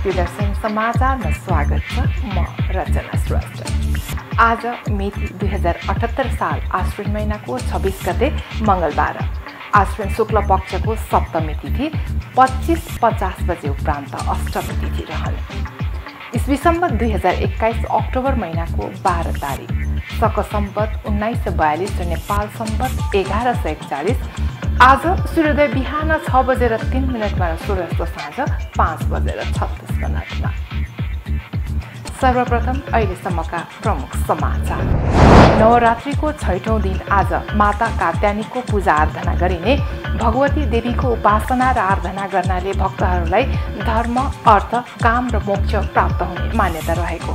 शक्तिदर्शन समाचारमा स्वागत छ। म रचना श्रेष्ठ। आज मिति 2078 साल आश्विन महिनाको 26 गते मंगलबार, आश्विन शुक्ल पक्षको सप्तमी तिथि 25:50 बजे उपरान्त अष्टमी तिथि रहने। ईस्वी सम्वत 2021 अक्टोबर महिनाको 12 तारिक, शक सम्वत 1942 र नेपाल सम्वत 1141। आज सूर्योदय बिहान 6:03 र सूर्यास्त साँझ 5:36। सर्वप्रथम अहिलेसम्मका प्रमुख समाचार। नवरात्रिको 6औं दिन आज माता कात्यायनीको पूजा आराधना गरिने। भगवती देवीको उपासना र आराधना गर्नाले भक्तहरूलाई धर्म, अर्थ, काम र मोक्ष प्राप्त हुने मान्यता रहेको।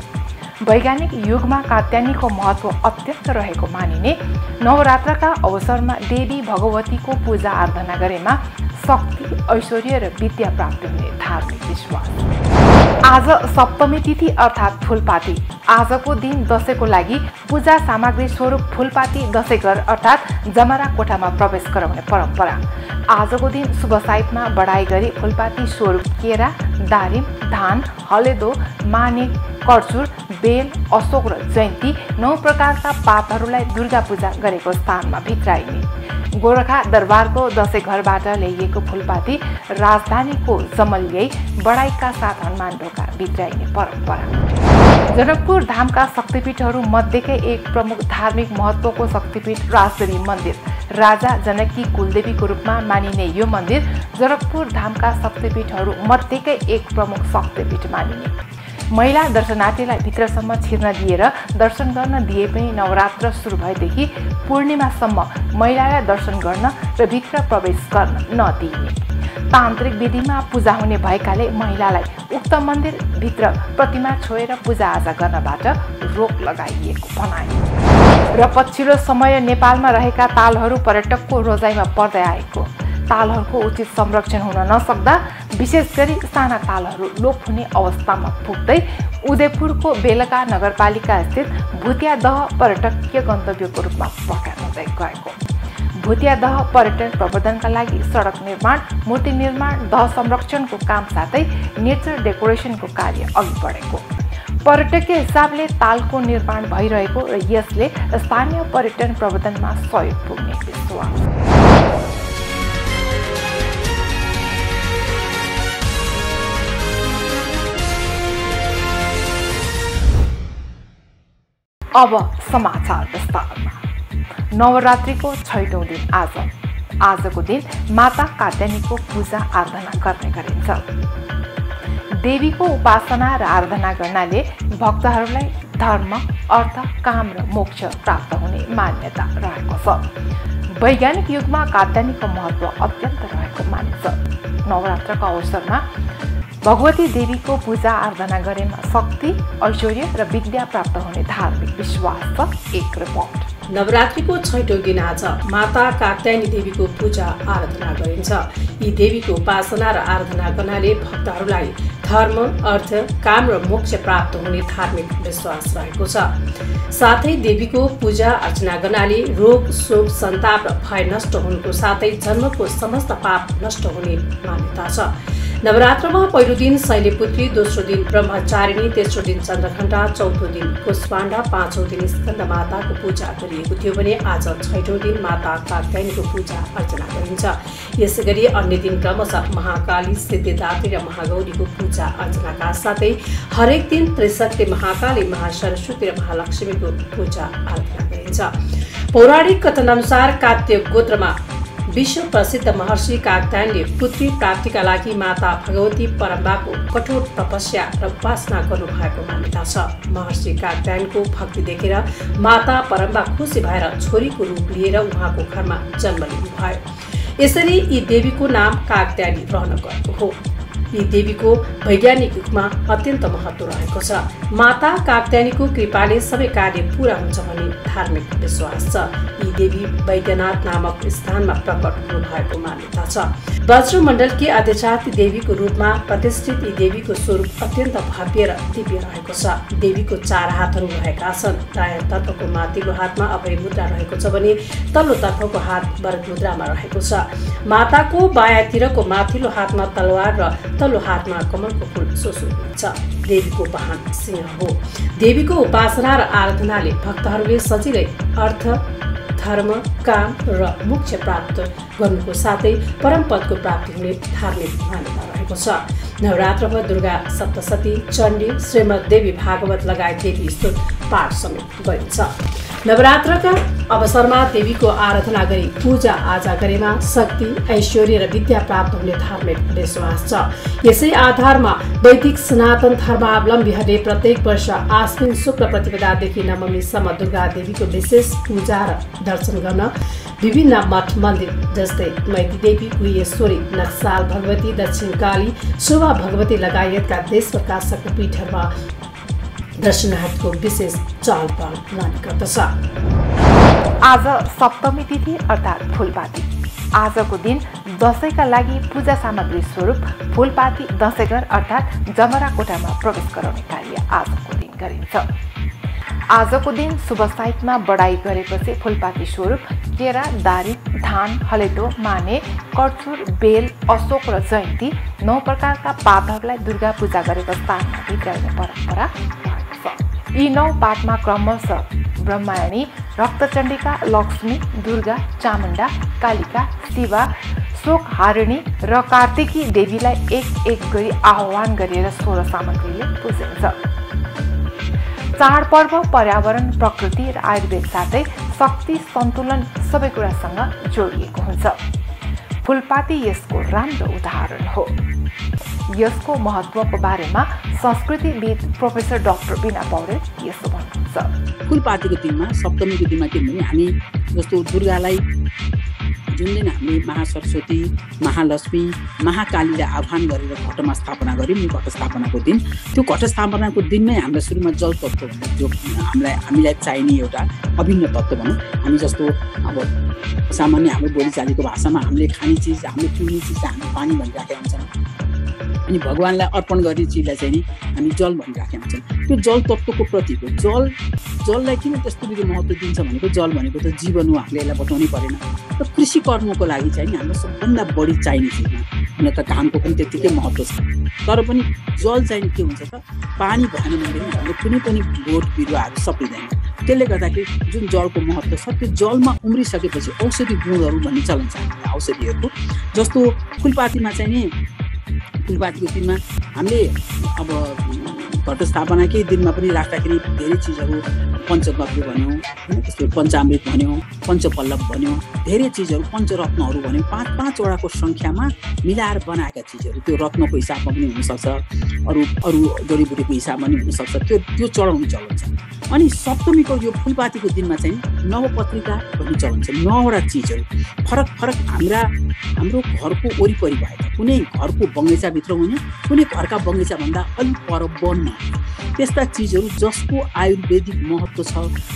वैज्ञानिक युगमा कात्यायनीको महत्त्व अत्यन्त रहेको मानिने। नवरात्रका अवसरमा देवी भगवतीको पूजा आराधना गरेमा शक्ति, ऐश्वर्य र विद्या प्राप्त हुने धार्मिक विश्वास। आज सप्तमी तिथि अर्थात् फूलपाती। आजको दिन दशैंको लागि पूजा सामग्री स्वरूप फूलपाती दशैंघर अर्थात् जमरा कोठामा प्रवेश गराउने परम्परा। आजको दिन शुभ साइतमा बढाई गरी फूलपाती स्वरूप केरा, दारिम, धान, हलेदो, माने, कर्चुर, बेल, अशोक र जयन्ती 9 प्रकारका पातहरूलाई दुर्गा पूजा गरेको स्थानमा भित्राइने। गोरखा दरबारको दशैं घरबाट ल्याइएको फूलपाती राजधानीको जमल्याई बढाइका साथ हनुमान ढोका भित्राइने परम्परा। जनकपुर धामका शक्तिपीठहरू मध्येकै एक प्रमुख धार्मिक महत्त्वको शक्तिपीठ राजदेवी मन्दिर। राजा जनककी कुलदेवीको रूपमा मानिने यो मन्दिर जनकपुर धामका शक्तिपीठहरू मध्येकै एक प्रमुख शक्तिपीठ मानिने। महिला दर्शनार्थीलाई भित्रसम्म छिर्न दिएर दर्शन गर्न दिए पनि नवरात्र सुरु भएदेखि पूर्णिमासम्म महिलालाई दर्शन गर्न र भित्र प्रवेश गर्न नदिइने। तान्त्रिक विधिमा पूजा हुने भएकाले महिलालाई उक्त मन्दिर भित्र प्रतिमा छोएर पूजाआजा गर्नबाट रोक लगाइएको भनाइयो। र पछिल्लो समय नेपालमा रहेका तालहरू पर्यटकको रोजाइमा पर्दै आएको। तालहरूको उचित संरक्षण हुन नसक्दा विशेष गरी साना तालहरू लोप हुने अवस्थामा पुग्दै उदयपुरको बेलका नगरपालिका स्थित भुतिया दह पर्यटकीय गन्तव्यको रूपमा प्रख्यात हुँदै गएको। भुतिया दह पर्यटन प्रवर्धनका लागि सडक निर्माण, मूर्ति निर्माण, दह संरक्षणको काम साथै नेचर डेकोरेसनको कार्य अघि बढेको। पर्यटकीय हिसाबले तालको निर्माण भइरहेको र यसले स्थानीय पर्यटन प्रवर्धनमा सहयोग पुग्ने विश्वास। अब समाचार विस्तारमा। नवरात्रिको 6औं दिन आजको दिन माता कात्यायनीको पूजा आराधना गर्ने गरिन्छ। देवीको उपासना र आराधना गर्नाले भक्तहरूलाई धर्म, अर्थ, काम र मोक्ष प्राप्त हुने मान्यता रहेको छ। वैज्ञानिक युगमा कात्यायनीको महत्त्व अत्यन्त रहेको मानिन्छ। नवरात्रको अवसरमा भगवती देवीको पूजा आराधना गरेमा शक्ति, ऐश्वर्य र विद्या प्राप्त हुने धार्मिक विश्वास छ। एक रिपोर्ट। नवरात्रिको 6औं दिन आज माता कात्यायनी देवीको पूजा आराधना गरिन्छ। यी देवीको उपासना र आराधना गर्नाले भक्तहरूलाई धर्म, अर्थ, काम र मोक्ष प्राप्त हुने धार्मिक विश्वास रहेको छ। साथै देवीको पूजा अर्चना गर्नाले रोग, शोक, सन्ताप र भय नष्ट हुनुको साथै जन्मको समस्त पाप नष्ट हुने मान्यता छ। नवरात्रमा पहिलो दिन शैलपुत्री, दोस्रो दिन ब्रह्मचारिणी, तेस्रो दिन चन्द्रघण्टा, चौथो दिन कुष्माण्डा, पाँचौं दिन स्कन्द माताको पूजा गरिएको थियो भने आज 6औं दिन माता कात्यायनीको पूजा अर्चना गरिन्छ। यसै गरी अन्य दिन क्रमशः महाकाली, सिद्धिदात्री र महागौरीको पूजा अर्चनाका साथै हरेक दिन त्रिशक्ति महाकाली, महासरस्वती र महालक्ष्मीको पूजा आराधना गरिन्छ। पौराणिक कथनअनुसार कात्य गोत्रमा विश्व प्रसिद्ध महर्षि कात्यायनले पुत्री प्राप्तिका लागि माता भगवती परम्बाको कठोर तपस्या र उपासना गर्नुभएको मान्यता छ। महर्षि कात्यायनको भक्ति देखेर माता परम्बा खुसी भएर छोरीको रूप लिएर उहाँको घरमा जन्म लिनुभयो। यसरी यी देवीको नाम कात्यायनी रहन गएको हो। यी देवीको वैज्ञानिक युगमा अत्यन्त महत्त्व रहेको छ। माता कात्यायनीको कृपाले सबै कार्य पूरा हुन्छ भन्ने धार्मिक विश्वास छ। यी देवी वैद्यनाथ नामक स्थानमा प्रकट हुनुभएको मान्यता छ। वज्रमण्डलकी अधिष्ठात्री देवीको रूपमा प्रतिष्ठित यी देवीको स्वरूप अत्यन्त भव्य र दिव्य रहेको छ। देवीको 4 हातहरू रहेका छन्। दायाँ तर्फको माथिल्लो हातमा अभय मुद्रा रहेको छ भने तल्लो तर्फको हात वरद मुद्रामा रहेको छ। माताको बायाँतिरको माथिल्लो हातमा तलवार र तल्लो हातमा कमलको फूल सुशोभित छ। देवीको वाहन सिंह हो। देवीको उपासना र आराधनाले भक्तहरूले सजिलै अर्थ, धर्म, काम र मोक्ष प्राप्त गर्नुको साथै परमपदको प्राप्ति हुने धार्मिक मान्यता रहेको छ। नवरात्रभर दुर्गा सप्तशती, चण्डी, श्रीमद् देवी भागवत लगायत देवी स्तोत्र पाठ समेत गरिन्छ। नवरात्रका अवसरमा देवीको आराधना गरी पूजा आजा गरेमा शक्ति, ऐश्वर्य र विद्या प्राप्त हुने धार्मिक विश्वास छ। यसै आधारमा वैदिक सनातन धर्मावलम्बीहरूले प्रत्येक वर्ष आश्विन शुक्ल प्रतिपदादेखि नवमीसम्म दुर्गा देवीको विशेष पूजा र दर्शन गर्न विभिन्न मठ मन्दिर जस्तै मैती देवी, गुह्येश्वरी, नक्साल भगवती, दक्षिण काली, शोभा भगवती लगायतका देशभरका शक्तिपीठहरूमा दर्शनार्थीको विशेष चहल पहल रहने गर्दछ। आज सप्तमी तिथि अर्थात् फूलपाती। आजको दिन दसैँका लागि पूजा सामग्री स्वरूप फूलपाती दसैँघर अर्थात् जमरा कोठामा प्रवेश गराउने कार्य आजको दिन गरिन्छ। आजको दिन शुभ साइतमा बढाई गरेपछि फूलपाती स्वरूप केरा, दारिम, धान, हलेदो, माने, कर्चुर, बेल, अशोक र जयन्ती 9 प्रकारका पातहरूलाई दुर्गा पूजा गरेको स्थानमा भित्राउने परम्परा रहेको छ। यी 9 पातमा क्रमशः ब्रह्मायणी, रक्तचण्डिका, लक्ष्मी, दुर्गा, चामुण्डा, कालिका, शिवा, शोकहारिणी र कार्तिकी देवीलाई एक गरी आह्वान गरेर 16 सामग्रीले पुजिन्छ। चाडपर्व पर्यावरण, प्रकृति र आयुर्वेद साथै शक्ति सन्तुलन सबै कुरासँग जोडिएको हुन्छ। फूलपाती यसको राम्रो उदाहरण हो। यसको महत्त्वको बारेमा संस्कृतिविद प्रोफेसर डाक्टर बिना पौडेल यसो भन्नुहुन्छ। फूलपातीको दिनमा, सप्तमीको दिनमा के भने हामी जस्तो दुर्गालाई जुन दिन हामीले महासरस्वती, महालक्ष्मी, महाकालीलाई आह्वान गरेर घटमा स्थापना गऱ्यौँ, घट स्थापनाको दिन, त्यो घट स्थापनाको दिनमै हाम्रो सुरुमा जल तत्त्व भन्ने जो हामीलाई चाहिने एउटा अभिन्न तत्त्व भनौँ। हामी जस्तो अब सामान्य हाम्रो बोलीचालीको भाषामा हामीले खाने चिज, हामीले पिउने चिज हामी पानी भनिराखेका हुन्छौँ, अनि भगवान्लाई अर्पण गर्ने चिजलाई चाहिँ नि हामी जल भनिराखेका हुन्छौँ। त्यो जल तत्त्वको प्रतीक हो। जललाई किन त्यस्तो विधि महत्त्व दिन्छ भनेको जल भनेको त जीवन हो, हामीले यसलाई बताउनै परेन। र कृषि कर्मको लागि चाहिँ नि हाम्रो सबभन्दा बढी चाहिने चिजमा हुन त घामको पनि त्यत्तिकै महत्त्व छ, तर पनि जल चाहिँ के हुन्छ त पानी भएन भने हाम्रो कुनै पनि बोट बिरुवाहरू सप्रिँदैन। त्यसले गर्दाखेरि जुन जलको महत्त्व छ त्यो जलमा उम्रिसकेपछि औषधि गुणहरू भन्ने चलन छ औषधिहरूको। जस्तो फूलपातीमा चाहिँ नि फूलपातीको दिनमा हामीले अब घट स्थापनाकै दिनमा पनि राख्दाखेरि धेरै चिजहरू पञ्चगव्य भन्यौँ, त्यस्तो पञ्चामृत भन्यौँ, पञ्चपल्लव भन्यौँ, धेरै चिजहरू पञ्चरत्नहरू भन्यौँ, 5-5वटाको सङ्ख्यामा मिलाएर बनाएका चिजहरू त्यो रत्नको हिसाबमा पनि हुनसक्छ, अरू जडीबुटीको हिसाबमा पनि हुनसक्छ, त्यो चढाउने चलन छ। अनि सप्तमीको यो फूलपातीको दिनमा चाहिँ नवपत्रिका भन्ने चलन छ। 9वटा चिजहरू फरक हाम्रो घरको वरिपरि भएका कुनै घरको बगैँचाभित्र हुने, कुनै घरका बगैँचाभन्दा अलिक पर बन्न त्यस्ता चिजहरू जसको आयुर्वेदिक महत्त्व छ,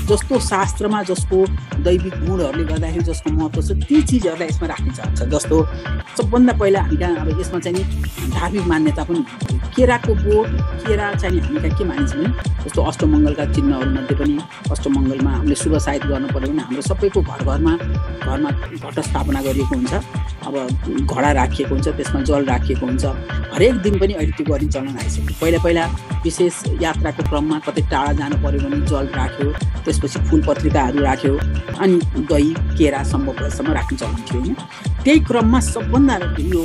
जस्तो शास्त्रमा जसको दैविक गुणहरूले गर्दाखेरि जसको महत्त्व छ, ती चिजहरूलाई यसमा राख्न चाहन्छ। जस्तो सबभन्दा पहिला हामी कहाँ अब यसमा चाहिँ नि धार्मिक मान्यता पनि केराको बोट, केरा चाहिँ हामी कहाँ के मानिन्छ भने जस्तो अष्टमङ्गलका चिन्हहरूमध्ये पनि अष्टमङ्गलमा हामीले शुभ साइत गर्नु पऱ्यो भने हाम्रो सबैको घरमा घट स्थापना गरिएको हुन्छ। अब घडा राखिएको हुन्छ, त्यसमा जल राखिएको हुन्छ। हरेक दिन पनि अहिले त्यो गर्ने चलन आइसक्यो। पहिला विशेष यात्राको क्रममा कतै टाढा जानु पऱ्यो भने जल राख्यो, त्यसपछि फुल पत्रिकाहरू राख्यो, अनि दही केरा सम्भवसम्म राख्ने चलन थियो होइन। त्यही क्रममा सबभन्दा यो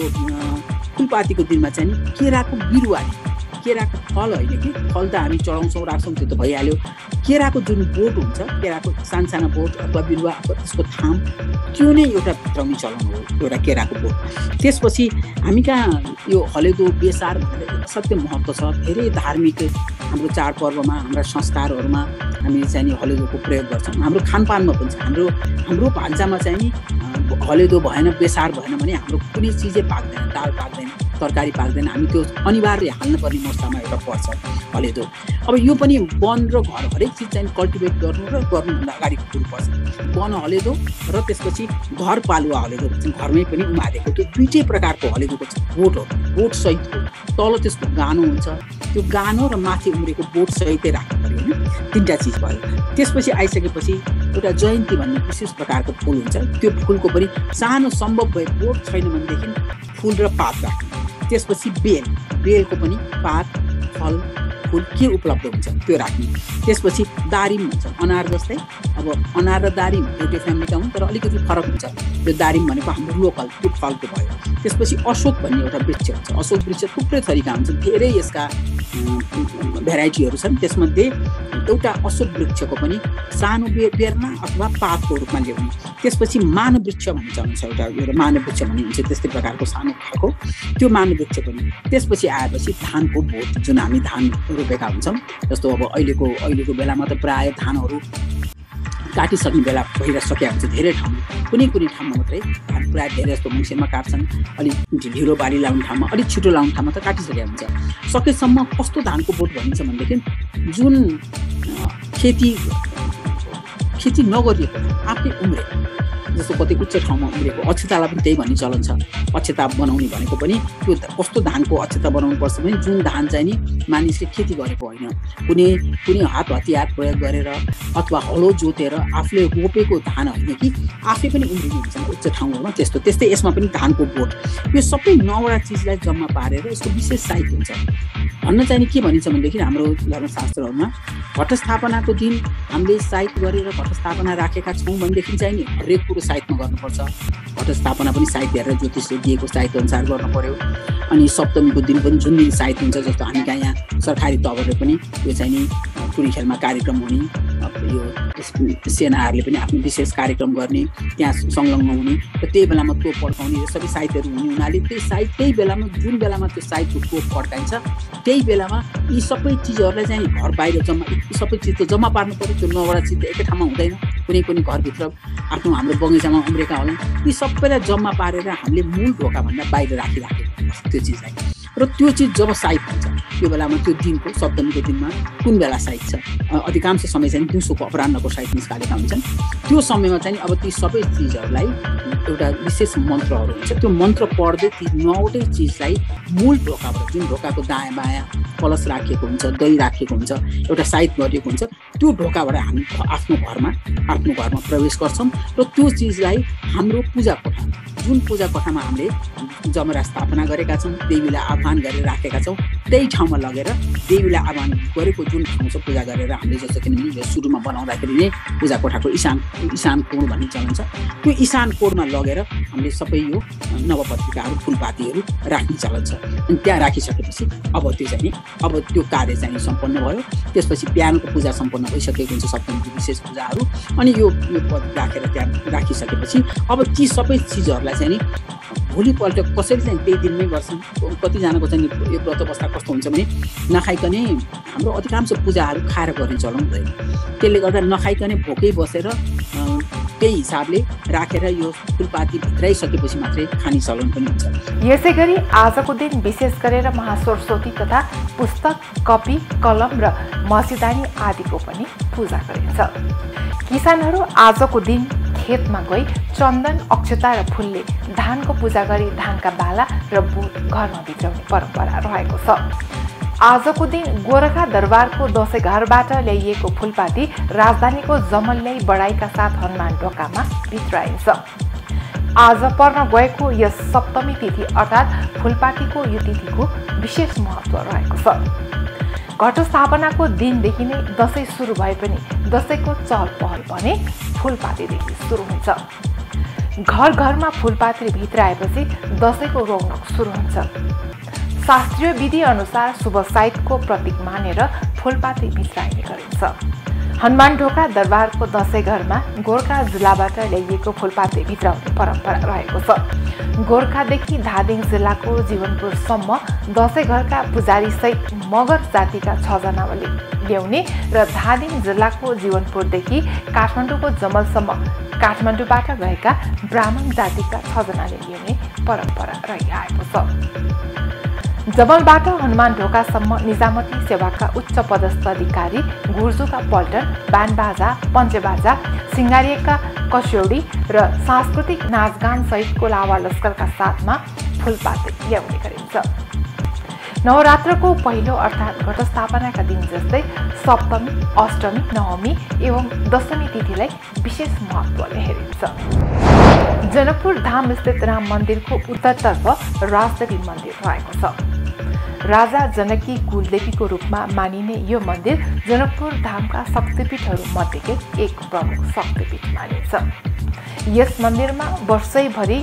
फूलपातीको दिनमा चाहिँ नि केराको बिरुवाले, केराको फल होइन कि फल त हामी चढाउँछौँ राख्छौँ त्यो त भइहाल्यो, केराको जुन बोट हुन्छ, केराको सानो बोट अथवा बिरुवा अथवा त्यसको थाम, त्यो नै एउटा भित्राउने चलन हो, एउटा केराको बोट। त्यसपछि हामी कहाँ यो हलेदो बेसार भनेर असाध्यै महत्त्व छ। धेरै धार्मिक हाम्रो चाडपर्वमा हाम्रा संस्कारहरूमा हामीले चाहिँ नि हलेदोको प्रयोग गर्छौँ। हाम्रो खानपानमा पनि छ। हाम्रो भान्सामा चाहिँ नि हलेदो भएन, बेसार भएन भने हाम्रो कुनै चिजै पाक्दैन, दाल पाक्दैन, तरकारी पाक्दैन। हामी त्यो अनिवार्य हाल्नुपर्ने मसलामा एउटा पर्छ हलेदो। अब यो पनि वन र घर हरेक चिज चाहिँ कल्टिभेट गर्नुभन्दा अगाडि कुर्नुपर्छ। वन हलेदो र त्यसपछि घर पालुवा हलेदो भन्छ, घरमै पनि उमारेको त्यो दुईटै प्रकारको हलेदोको बोट हो। बोट सहितको तल त्यसको गानो हुन्छ, त्यो गानो र माथि उम्रेको बोट सहितै राख्नु पऱ्यो होइन। 3टा चिज भयो। त्यसपछि आइसकेपछि एउटा जयन्ती भन्ने विशेष प्रकारको फुल हुन्छ। त्यो फुलको पनि सानो सम्भव भए बोट छैन भनेदेखि फुल र पात राख्नु। त्यसपछि बेलको पनि पात फल फुल के उपलब्ध हुन्छ त्यो राख्ने। त्यसपछि दारिम हुन्छ, अनार जस्तै। अब अनार र दारिम एउटै फ्यामिलीका हुन् तर अलिकति फरक हुन्छ। त्यो दारिम भनेको हाम्रो लोकल त्यो फलको भयो। त्यसपछि अशोक भन्ने एउटा वृक्ष हुन्छ। अशोक वृक्ष थुप्रै थरीका हुन्छन्, धेरै यसका भेराइटीहरू छन्। त्यसमध्ये एउटा अशोक वृक्षको पनि सानो बेर्ना अथवा पातको रूपमा ल्याउने। त्यसपछि मानव वृक्ष भन्ने चलन छ, एउटा मानव वृक्ष भन्ने हुन्छ त्यस्तै प्रकारको सानो खालको त्यो मानव वृक्ष पनि। त्यसपछि आएपछि धानको बोट, जुन हामी धान रोपेका हुन्छौँ। जस्तो अब अहिलेको बेलामा त प्रायः धानहरू काटिसक्ने बेला भइसकेका हुन्छ धेरै ठाउँमा। कुनै ठाउँमा मात्रै धान प्रायः धेरै जस्तो मङ्सिरमा काट्छन्, अलिक ढिलो बाली लाउने ठाउँमा, अलिक छिटो लाउने ठाउँमा त काटिसकेका हुन्छ। सकेसम्म कस्तो धानको बोट भनिन्छ भनेदेखि जुन खेती नगरिएको आफै उम्रेको, जस्तो कतै उच्च ठाउँमा उम्रेको अक्षतालाई पनि त्यही भन्ने चलन छ। अक्षता बनाउने भनेको पनि त्यो कस्तो धानको अक्षता बनाउनु पर्छ भने जुन धान चाहिँ नि मानिसले खेती गरेको होइन, कुनै हात हतियार प्रयोग गरेर अथवा हलो जोतेर आफूले रोपेको धान होइन कि आफै पनि उम्रिने हुन्छ उच्च ठाउँहरूमा। त्यस्तै यसमा पनि धानको बोट, यो सबै 9वटा चिजलाई जम्मा पारेर यसको विशेष साइत हुन्छ। भन्न चाहिँ के भनिन्छ भनेदेखि हाम्रो धर्मशास्त्रहरूमा घटस्थापनाको दिन हामीले साइत गरेर घटस्थापना राखेका छौँ भनेदेखि चाहिँ नि हरेक कुरो साइतमा गर्नुपर्छ। घटस्थापना पनि साइत हेरेर ज्योतिषले दिएको साइत अनुसार गर्नु पर्यो। अनि सप्तमीको दिन पनि जुन दिन साइत हुन्छ, जस्तो हामी कहाँ यहाँ सरकारी तवरले पनि यो चाहिँ नि टुरी खेलमा कार्यक्रम हुने, यो सेनाहरूले पनि आफ्नो विशेष कार्यक्रम गर्ने, त्यहाँ संलग्न हुने र त्यही बेलामा तोप पड्काउने र सबै साइतहरू हुने हुनाले त्यही बेलामा जुन बेलामा त्यो साइतको तोप पड्काइन्छ त्यही बेलामा यी सबै चिजहरूलाई चाहिँ घर बाहिर सबै चिज त जम्मा पार्नु पर्यो। त्यो 9वटा चिज त एकै ठाउँमा हुँदैन, कुनै घरभित्र आफ्नो हाम्रो बगैँचामा उम्रेका होला, यी सबैलाई जम्मा पारेर हामीले मूल ढोकाभन्दा बाहिर राखिराखेको हुन्छ त्यो चिजलाई। र त्यो चिज जब साइत हुन्छ त्यो बेलामा त्यो दिनको सप्तमीको दिनमा कुन बेला साइत छ, अधिकांश समय चाहिँ दिउँसोको अपराह्नको साइत निस्कालेका हुन्छन्। त्यो समयमा चाहिँ अब ती सबै चिजहरूलाई एउटा विशेष मन्त्रहरू हुन्छ, त्यो मन्त्र पढ्दै ती 9वटै चिजलाई मूल ढोकाबाट, जुन ढोकाको दायाँ बायाँ कलश राखिएको हुन्छ, दही राखिएको हुन्छ, एउटा साइत गरिएको हुन्छ, त्यो ढोकाबाट हामी आफ्नो घरमा प्रवेश गर्छौँ। र त्यो चिजलाई हाम्रो पूजा कोठा, जुन पूजा कोठामा हामीले जमरा स्थापना गरेका छौँ, देवीलाई आह्वान गरेर राखेका छौँ, त्यही ठाउँमा लगेर देवीलाई आह्वान गरेको जुन ठाउँ छ पूजा गरेर हामीले, जस्तो किनभने यो सुरुमा बनाउँदाखेरि नै पूजा कोठाको ईशान कोण भन्ने चलन छ, त्यो ईशान कोणमा लगेर हामीले सबै यो नवपत्रिकाहरू फुलपातीहरू राख्ने चलन छ। अनि त्यहाँ राखिसकेपछि अब त्यो कार्य चाहिँ सम्पन्न भयो। त्यसपछि बिहानको पूजा सम्पन्न भइसकेको हुन्छ, सप्तमीको विशेष पूजाहरू। अनि यो पद राखेर त्यहाँ राखिसकेपछि अब ती सबै चिजहरूलाई चाहिँ नि भोलिपल्ट कसैले चाहिँ त्यही दिनमै गर्छन्। कतिजनाको चाहिँ यो व्रत अवस्था कस्तो हुन्छ भने नखाइकनै, हाम्रो अधिकांश पूजाहरू खाएर गर्ने चलन हुँदैन, त्यसले गर्दा नखाइकनै भोकै बसेर त्यही हिसाबले राखेर यो फुलपाती भित्राइसकेपछि मात्रै खाने चलन पनि हुन्छ। यसै गरी आजको दिन विशेष गरेर महासरस्वती तथा पुस्तक, कपी, कलम र मसिदानी आदिको पनि पूजा गरिन्छ। किसानहरू आजको दिन खेतमा गई चन्दन, अक्षता र फुलले धानको पूजा गरी धानका बाला र बोट घरमा भित्राउने परम्परा रहेको छ। आजको दिन गोरखा दरबारको दसैँ घरबाट ल्याइएको फुलपाती राजधानीको जमल्याई बढाइका साथ हनुमान ढोकामा भित्राइन्छ। आज पर्न गएको यस सप्तमी तिथि अर्थात् फुलपातीको यो तिथिको विशेष महत्त्व रहेको छ। घटस्थापनाको दिनदेखि नै दसैँ सुरु भए पनि दसैँको चहल पहल भने फुलपातीदेखि सुरु हुन्छ। घर घरमा फुलपाती भित्राएपछि दसैँको रौनक सुरु हुन्छ। शास्त्रीय विधि अनुसार शुभ साइतको प्रतीक मानेर फुलपाती भित्राइने गरिन्छ। हनुमान ढोका दरबारको दसैँ घरमा गोर्खा जिल्लाबाट ल्याइएको फुलपाती भित्राउने परम्परा रहेको छ। गोर्खादेखि धादिङ जिल्लाको जीवनपुरसम्म दसैँ घरका पुजारीसहित मगर जातिका 6 जनाले ल्याउने र धादिङ जिल्लाको जीवनपुरदेखि काठमाडौँको जमलसम्म काठमाडौँबाट गएका ब्राह्मण जातिका 6 जनाले ल्याउने परम्परा रहिआएको छ। जमलबाट हनुमान ढोकासम्म निजामती सेवाका उच्च पदस्थ अधिकारी, गुर्जुका पल्टन, बानबाजा, पञ्चबाजा, सिङ्गारिएका कस्यौडी र सांस्कृतिक नाचगान सहितको लावा लस्करका साथमा फुलपाती ल्याउने गरिन्छ। नवरात्रको पहिलो अर्थात् घटस्थापनाका दिन जस्तै सप्तमी, अष्टमी, नवमी एवं दशमी तिथिलाई विशेष महत्त्वले हेरिन्छ। जनकपुर धाम स्थित राम मन्दिरको उत्तरतर्फ राजदेवी मन्दिर रहेको छ। राजा जनकी कुलदेवीको रूपमा मानिने यो मन्दिर जनकपुर धामका शक्तिपीठहरू मध्येकै एक प्रमुख शक्तिपीठ मानिन्छ। यस मन्दिरमा वर्षैभरि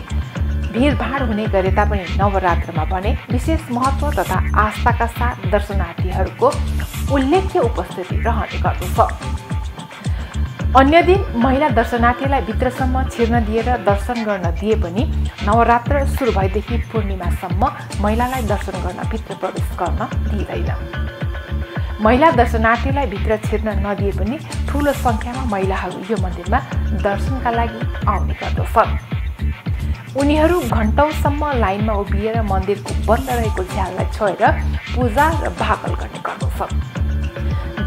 भिडभाड हुने गरे तापनि नवरात्रमा भने विशेष महत्त्व तथा आस्थाका साथ दर्शनार्थीहरूको उल्लेख्य उपस्थिति रहने गर्दछ। अन्य दिन महिला दर्शनार्थीलाई भित्रसम्म छिर्न दिएर दर्शन गर्न दिए पनि नवरात्र सुरु भएदेखि पूर्णिमासम्म महिलालाई दर्शन गर्न भित्र प्रवेश गर्न दिइँदैन। महिला दर्शनार्थीलाई भित्र छिर्न नदिए पनि ठूलो सङ्ख्यामा महिलाहरू यो मन्दिरमा दर्शनका लागि आउने गर्दछन्। उनीहरू घण्टौँसम्म लाइनमा उभिएर मन्दिरको बन्द रहेको झ्याललाई छोएर पूजा र भाकल गर्ने गर्दछन्।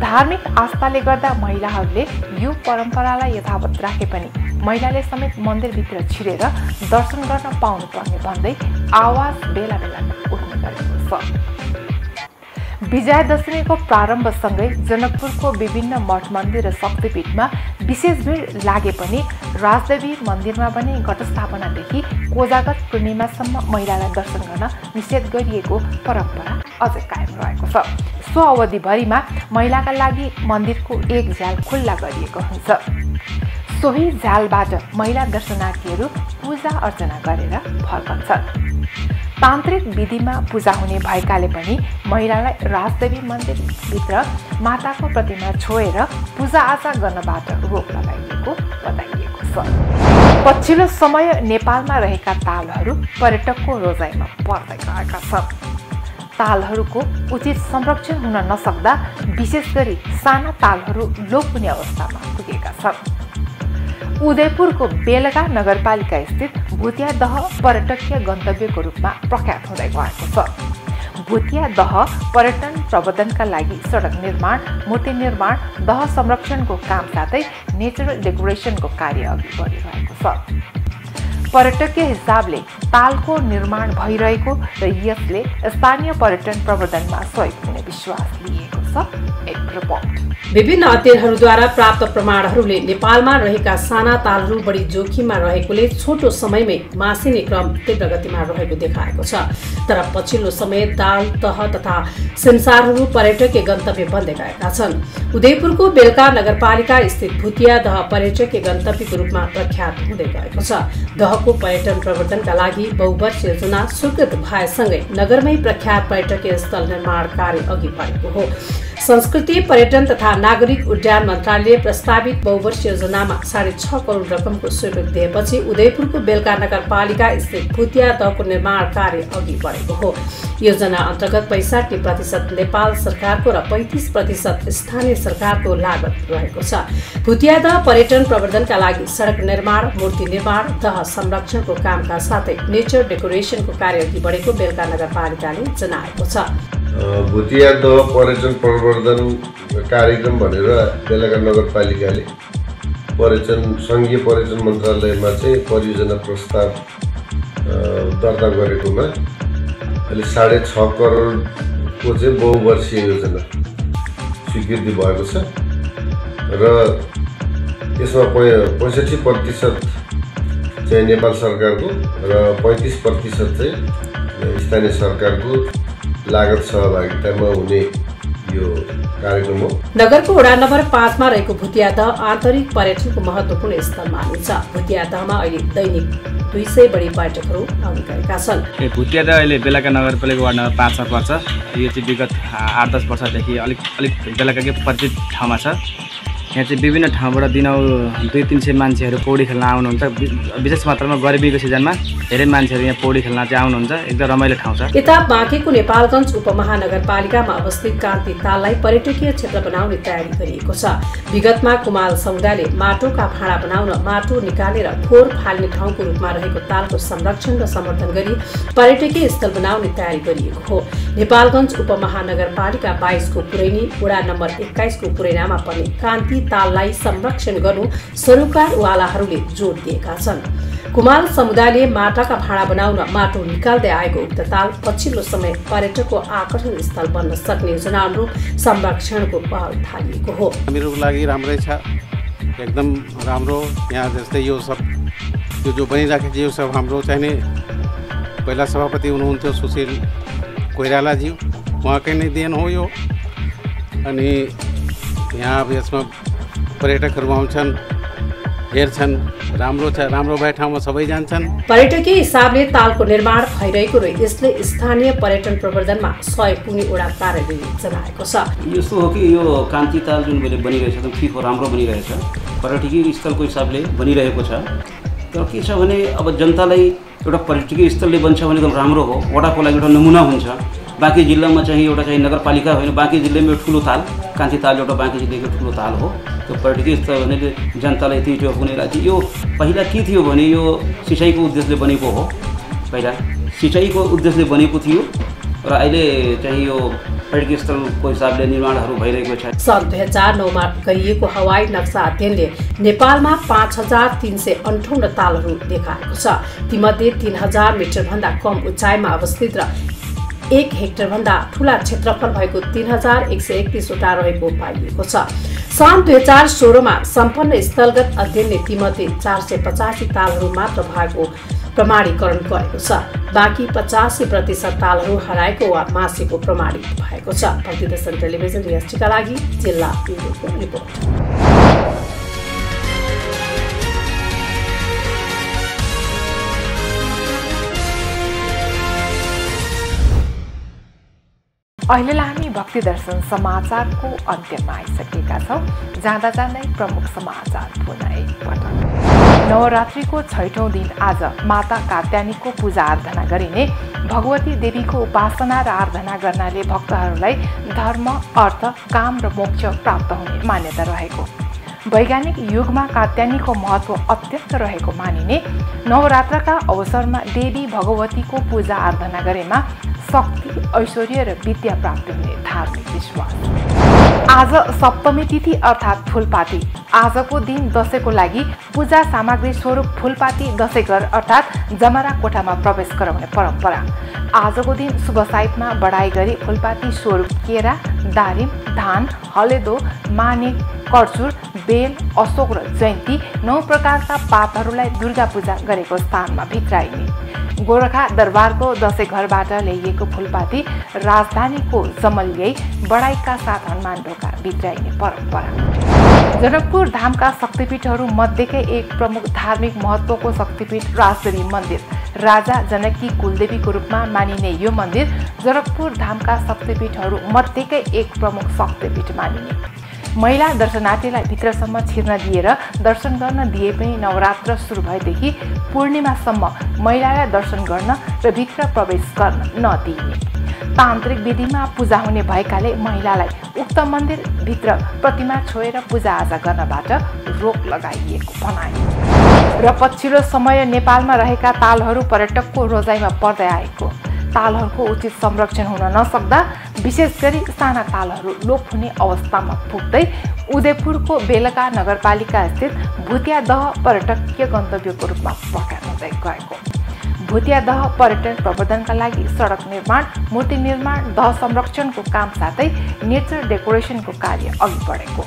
धार्मिक आस्थाले गर्दा महिलाहरूले यो परम्परालाई यथावत राखे पनि महिलाले समेत मन्दिरभित्र छिरेर दर्शन गर्न पाउनुपर्ने भन्दै आवाज बेला बेलामा उठ्ने गरेको छ। विजयादशमीको प्रारम्भसँगै जनकपुरको विभिन्न मठ मन्दिर र शक्तिपीठमा विशेष भिड लागे पनि राजदेवी मन्दिरमा भने घटस्थापनादेखि कोजागत पूर्णिमासम्म महिलालाई दर्शन गर्न निषेध गरिएको परम्परा अझै कायम रहेको छ। सो अवधिभरिमा महिलाका लागि मन्दिरको एक झ्याल खुल्ला गरिएको हुन्छ। सोही झ्यालबाट महिला दर्शनार्थीहरू पूजा अर्चना गरेर फर्कन्छन्। तान्त्रिक विधिमा पूजा हुने भएकाले पनि महिलालाई राजदेवी मन्दिरभित्र माताको प्रतिमा छोएर पूजाआजा गर्नबाट रोक लगाइएको बताइएको छ। पछिल्लो समय नेपालमा रहेका तालहरू पर्यटकको रोजाइमा पर्दै गएका छन्। तालहरूको उचित संरक्षण हुन नसक्दा विशेष गरी साना तालहरू लोप हुने अवस्थामा पुगेका छन्। उदयपुरको बेलगा नगरपालिका स्थित भुतिया दह पर्यटकीय गन्तव्यको रूपमा प्रख्यात हुँदै गएको छ। भुतिया दह पर्यटन प्रवर्धनका लागि सडक निर्माण, मूर्ति निर्माण, दह संरक्षणको काम साथै नेचरल डेकोरेसनको कार्य अघि बढिरहेको छ। पर्यटकीय हिसाबले तालको निर्माण भइरहेको र यसले स्थानीय पर्यटन प्रवर्धनमा सहयोग हुने विश्वास लिएको छ। एक रिपोर्ट। विभिन्न अध्ययनहरूद्वारा प्राप्त प्रमाणहरूले नेपालमा रहेका साना तालहरू बढी जोखिममा रहेकोले छोटो समयमै मासिने क्रम तीव्र गतिमा रहेको देखाएको छ। तर पछिल्लो समय ताल, तह तथा सिमसारहरू पर्यटकीय गन्तव्य बन्दै गएका छन्। उदयपुरको बेलका नगरपालिका स्थित भुतिया दह पर्यटकीय गन्तव्यको रूपमा प्रख्यात हुँदै गएको छ। दहको पर्यटन प्रवर्धनका लागि बहुवर्ष योजना स्वीकृत भएसँगै नगरमै प्रख्यात पर्यटकीय स्थल निर्माण कार्य अघि बढेको हो। संस्कृति, पर्यटन तथा नागरिक उड्डयन मन्त्रालयले प्रस्तावित बहुवर्ष योजनामा 6.5 करोड रकमको स्वीकृति दिएपछि उदयपुरको बेलका नगरपालिका स्थित भुतिया दहको निर्माण कार्य अघि बढेको हो। योजना अन्तर्गत 65% नेपाल सरकारको र 35% स्थानीय सरकारको लागत रहेको छ। भुतिया दह पर्यटन प्रवर्धनका लागि सडक निर्माण, मूर्ति निर्माण, दह संरक्षणको कामका साथै नेचर डेकोरेसनको कार्य अघि बढेको बेलका नगरपालिकाले जनाएको छ। भुतिया दह पर्यटन प्रवर्धन कार्यक्रम भनेर बेलगा नगरपालिकाले सङ्घीय पर्यटन मन्त्रालयमा चाहिँ परियोजना प्रस्ताव दर्ता गरेकोमा अहिले 6.5 करोडको चाहिँ बहुवर्षीय योजना स्वीकृति भएको छ र यसमा 65% चाहिँ नेपाल सरकारको र 35% चाहिँ स्थानीय सरकारको लागत सहभागितामा हुने यो कार्यक्रम हो। नगरको वडा नम्बर 5 मा रहेको भुतिया दह आन्तरिक पर्यटनको महत्त्वपूर्ण स्थल मानिन्छ। भुतिया दहमा अहिले दैनिक 200 बढी पर्यटकहरू आउने गरेका छन्। भुतिया दह अहिले बेलका नगरपालिका वार्ड नम्बर 5 मा पर्छ। यो चाहिँ विगत 8-10 वर्षदेखि अलिक बेलकाकै परिचित ठाउँमा छ। यहाँ चाहिँ विभिन्न ठाउँबाट दिनहुँ 200-300 मान्छेहरू पौडी खेल्न आउनुहुन्छ। विशेष मात्रामा गर्मीको सिजनमा धेरै मान्छेहरू यहाँ पौडी खेल्न चाहिँ आउनुहुन्छ। एकदम रमाइलो ठाउँ छ। यता बाँकेको नेपालगञ्ज उपमहानगरपालिकामा अवस्थित कान्ति ताललाई पर्यटकीय क्षेत्र बनाउने तयारी गरिएको छ। विगतमा कुमाल समुदायले माटोका भाँडा बनाउन माटो निकालेर फोहोर फाल्ने ठाउँको रूपमा रहेको तालको संरक्षण र समर्थन गरी पर्यटकीय स्थल बनाउने तयारी गरिएको हो। नेपालगञ्ज उपमहानगरपालिका 22 को पुरैनी, वडा नम्बर 21 को पुरैनामा पर्ने कान्ति ताललाई संरक्षण गर्नु सरोकारवालाहरूले जोड दिएका छन्। कुमाल समुदायले माटाका भाँडा बनाउन माटो निकाल्दै आएको उक्त ताल पछिल्लो समय पर्यटकको आकर्षण स्थल बन्न सक्ने योजना अनुरूप संरक्षणको पहल थालिएको हो। मेरो लागि राम्रै छ, एकदम राम्रो। यहाँ जस्तै यो सब यो जो बनिराखेको यो सब हाम्रो चाहिने पहिला सभापति हुनुहुन्थ्यो सुशील कोइरालाज्यू, उहाँकै नै देन हो यो। अनि यहाँ अब यसमा पर्यटकहरू आउँछन्, हेर्छन्, राम्रो छ, राम्रो भए ठाउँमा सबै जान्छन्। पर्यटकीय हिसाबले तालको निर्माण भइरहेको र यसले स्थानीय पर्यटन प्रवर्धनमा सहयोग पुग्ने वडा कार्यालयले जनाएको छ। यस्तो हो कि यो कान्ति ताल जुन बनिरहेछ एकदम ठिक हो, राम्रो बनिरहेछ, पर्यटकीय स्थलको हिसाबले बनिरहेको छ। तर के छ भने अब जनतालाई एउटा पर्यटकीय स्थलले बन्छ भने एकदम राम्रो हो, वडाको लागि एउटा नमुना हुन्छ। बाँकी जिल्लामा चाहिँ एउटा चाहिँ नगरपालिका होइन, बाँकी जिल्लामा ठुलो ताल, कान्ति ताल एउटा बाँकी जिल्लाको ठुलो ताल हो। त्यो पर्यटकीय स्थल भने जनतालाई यति टेवा पुग्ने राज्य। यो पहिला के थियो भने यो सिँचाइको उद्देश्यले बनेको हो, पहिला सिँचाइको उद्देश्यले बनेको थियो र अहिले चाहिँ यो पर्यटकीय स्थलको हिसाबले निर्माणहरू भइरहेको छ। सन् 2009मा गरिएको हवाई नक्सा अध्ययनले नेपालमा 5358 तालहरू देखाएको छ। तीमध्ये 3000 मिटरभन्दा कम उचाइमा अवस्थित र 1 हेक्टरभन्दा ठुला क्षेत्रफल भएको 3131 वटा रहेको पाइएको छ। सन् 2016मा सम्पन्न स्थलगत अध्ययनले तीमध्ये 485 तालहरू मात्र भएको प्रमाणीकरण गरेको छ। बाँकी 85% तालहरू हराएको वा मासेको प्रमाणित भएको छ। भक्तिदर्शन टेलिभिजन रियास्टीका लागि जिल्ला ब्युरोको रिपोर्ट। अहिलेलाई हामी भक्तिदर्शन समाचारको अन्त्यमा आइसकेका छौँ। जाँदा जाँदै प्रमुख समाचार पुनः एकपटक। नवरात्रिको 6औं दिन आज माता कात्यायनीको पूजा आराधना गरिने भगवती देवीको उपासना र आराधना गर्नाले भक्तहरूलाई धर्म, अर्थ, काम र मोक्ष प्राप्त हुने मान्यता रहेको। वैज्ञानिक युगमा कात्यायनीको महत्त्व अत्यन्त रहेको मानिने नवरात्रका अवसरमा देवी भगवतीको पूजा आराधना गरेमा शक्ति, ऐश्वर्य र विद्या प्राप्ति हुने धार्मिक विश्वास। आज सप्तमी तिथि अर्थात् फुलपाती। आजको दिन दशैंको लागि पूजा सामग्री स्वरूप फुलपाती दशैंघर अर्थात् जमरा कोठामा प्रवेश गराउने परम्परा। आजको दिन शुभ साइतमा बढाइ गरी फुलपाती स्वरूप केरा, दारिम, धान, हलेदो, मानिक, कर्चुर, बेल, अशोक र जयन्ती 9 प्रकारका पातहरूलाई दुर्गा पूजा गरेको स्थानमा भित्राइने। गोरखा दरबारको दशैं घरबाट ल्याइएको फुलपाती राजधानीको जमल्याई बढाइका साथ हनुमान ढोका भित्राइने परम्परा। जनकपुर धामका शक्तिपीठहरू मध्येकै एक प्रमुख धार्मिक महत्त्वको शक्तिपीठ राजदेवी मन्दिर। राजा जनककी कुलदेवीको रूपमा मानिने यो मन्दिर जनकपुर धामका शक्तिपीठहरू मध्येकै एक प्रमुख शक्तिपीठ मानिने। महिला दर्शनार्थीलाई भित्रसम्म छिर्न दिएर दर्शन गर्न दिए पनि नवरात्र सुरु भएदेखि पूर्णिमासम्म महिलालाई दर्शन गर्न र भित्र प्रवेश गर्न नदिइने। तान्त्रिक विधिमा पूजा हुने भएकाले महिलालाई उक्त मन्दिरभित्र प्रतिमा छोएर पूजाआजा गर्नबाट रोक लगाइएको भनाइयो। र पछिल्लो समय नेपालमा रहेका तालहरू पर्यटकको रोजाइमा पर्दै आएको। तालहरूको उचित संरक्षण हुन नसक्दा विशेष गरी साना तालहरू लोप हुने अवस्थामा पुग्दै उदयपुरको बेलका नगरपालिका स्थित भुतियादह पर्यटकीय गन्तव्यको रूपमा प्रख्यात हुँदै गएको। भुतियादह पर्यटन प्रवर्धनका लागि सडक निर्माण, मूर्ति निर्माण, दह संरक्षणको काम साथै नेचर डेकोरेसनको कार्य अघि बढेको।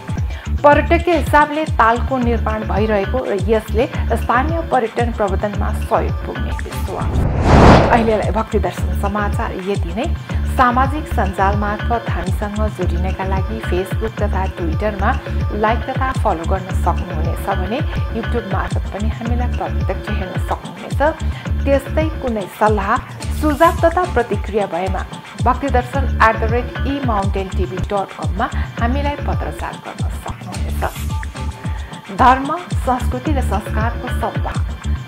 पर्यटकीय हिसाबले तालको निर्माण भइरहेको र यसले स्थानीय पर्यटन प्रवर्धनमा सहयोग पुग्ने विश्वास। अहिलेलाई भक्तिदर्शन समाचार यति नै। सामाजिक सञ्जाल मार्फत हामीसँग जोडिनका लागि फेसबुक तथा ट्विटरमा लाइक तथा फलो गर्न सक्नुहुनेछ भने युट्युब मार्फत पनि हामीलाई प्रत्यक्ष हेर्न सक्नुहुनेछ। त्यस्तै कुनै सल्लाह, सुझाव तथा प्रतिक्रिया भएमा भक्तिदर्शन@emountaintv.com मा हामीलाई पत्रचार गर्न सक्नुहुनेछ। धर्म, संस्कृति र संस्कारको सद्भाव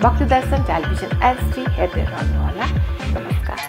भक्तिदर्शन टेलिभिजन HD हेर्दै रहनुहोला। नमस्कार।